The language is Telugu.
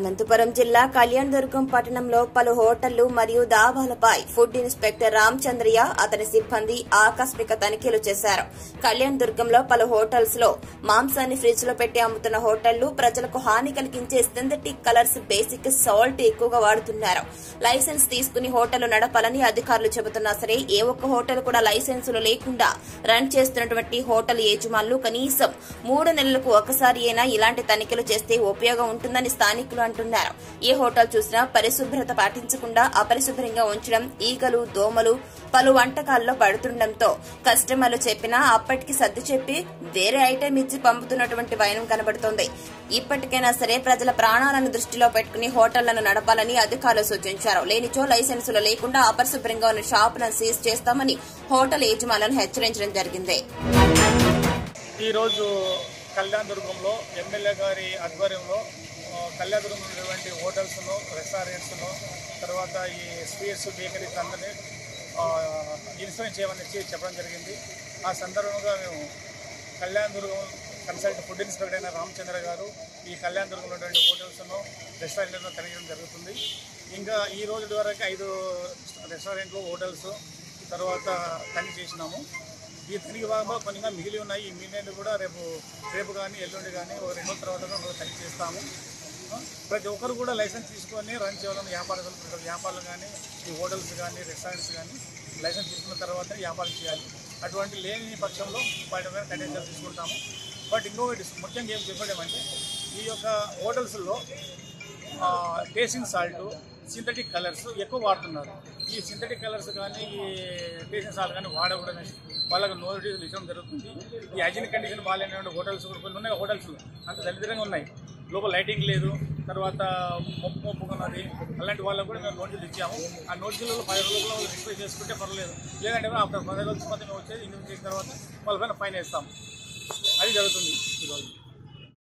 అనంతపురం జిల్లా కళ్యాణదుర్గం పట్టణంలో పలు హోటళ్లు మరియు దాబాలపై ఫుడ్ ఇన్స్పెక్టర్ రామచంద్రయ్య అతని సిబ్బంది ఆకస్మిక తనిఖీలు చేశారు. కళ్యాణదుర్గంలో పలు హోటల్స్ లో మాంసాన్ని ఫ్రిడ్జ్ లో పెట్టి అమ్ముతున్న హోటళ్లు ప్రజలకు హాని కలిగించే సింథటిక్ కలర్స్, బేసిక్ సాల్ట్ ఎక్కువగా వాడుతున్నారు. లైసెన్స్ తీసుకుని హోటల్ నడపాలని అధికారులు చెబుతున్నా సరే ఏ ఒక్క హోటల్ కూడా లైసెన్సులు లేకుండా రన్ చేస్తున్నటువంటి హోటల్ యజమానులు కనీసం 3 నెలలకు ఒకసారి అయినా ఇలాంటి తనిఖీలు చేస్తే ఉపయోగం ఉంటుందని స్థానికులు అంటున్నారు. ఏ హోటల్ చూసినా పరిశుభ్రత పాటించకుండా అపరిశుభ్రంగా ఉంచడం, ఈగలు, దోమలు పలు వంటకాల్లో పడుతుండటంతో కస్టమర్లు చెప్పినా అప్పటికి సర్ది చెప్పి వేరే ఐటెం ఇచ్చి పంపుతున్నటువంటి వైనం కనబడుతోంది. ఇప్పటికైనా సరే ప్రజల ప్రాణాలను దృష్టిలో పెట్టుకుని హోటళ్లను నడపాలని అధికారులు సూచించారు. లేనిచో లైసెన్సులు లేకుండా అపరిశుభ్రంగా ఉన్న షాపులను సీజ్ చేస్తామని హోటల్ యజమానులను హెచ్చరించడం జరిగింది. ఈ రోజు కళ్యాణదుర్గంలో ఎమ్మెల్యే గారి ఆధ్వర్యంలో కళ్యాణదుర్గంలో ఉన్నటువంటి హోటల్స్ను, రెస్టారెంట్స్ను, తర్వాత ఈ స్వీట్స్, బేకరీస్ అందరినీ ఇన్స్పెక్ట్ చేయమని చెప్పడం జరిగింది. ఆ సందర్భంగా మేము కళ్యాణదుర్గం కన్సల్ట్ ఫుడ్ ఇన్స్పెక్టర్ అయిన రామచంద్ర గారు ఈ కళ్యాణదుర్గంలో ఉన్నటువంటి హోటల్స్ను, రెస్టారెంట్లను తనిఖీ జరుగుతుంది. ఇంకా ఈ రోజు వరకు 5 రెస్టారెంట్లు, హోటల్స్ తర్వాత తనిఖీ చేసినాము. ఈ తనిఖీ భాగంలో కొన్ని మిగిలి ఉన్నాయి. ఈ మిగిలినవి కూడా రేపు కానీ ఎల్లుండి కానీ 2 రోజుల తర్వాత తనిఖీ చేస్తాము. ప్రతి ఒక్కరు కూడా లైసెన్స్ తీసుకొని రన్ చేయాలని వ్యాపారాలు కానీ, ఈ హోటల్స్ కానీ, రెస్టారెంట్స్ కానీ లైసెన్స్ తీసుకున్న తర్వాత వ్యాపారం చేయాలి. అటువంటి లేని పక్షంలో వాటి మీద కంటెన్షన్ తీసుకుంటాము. బట్ ఇంకొకటి ముఖ్యంగా ఏం చెప్పడమంటే ఈ యొక్క హోటల్స్లో టేస్టింగ్ సాల్ట్, సింథటిక్ కలర్స్ ఎక్కువ వాడుతున్నారు. ఈ సింథటిక్ కలర్స్ కానీ, ఈ టేస్టింగ్ సాల్ట్ కానీ వాడకూడదని వాళ్ళకు నోటీసులు ఇవ్వడం జరుగుతుంది. ఈ హైజీనిక్ కండిషన్ బాగాలేనటువంటి హోటల్స్ కూడా కొన్ని ఉన్నాయి. హోటల్స్ అంత దరిద్రంగా ఉన్నాయి, లోపల లైటింగ్ లేదు, తర్వాత మొప్పుగా ఉన్నది. అలాంటి వాళ్ళకు కూడా మేము నోటీసులు ఇచ్చాము. ఆ నోటీసులలో 10 రోజుల్లో రిక్వెస్ట్ చేసుకుంటే పర్లేదు. లేదంటే ఆఫ్టర్ 10 రోజుల తర్వాత మేము వచ్చేది ఇన్వెస్ట్ చేసిన తర్వాత వాళ్ళ పైన ఫైన్ వేస్తాము. అది జరుగుతుంది ఈరోజు.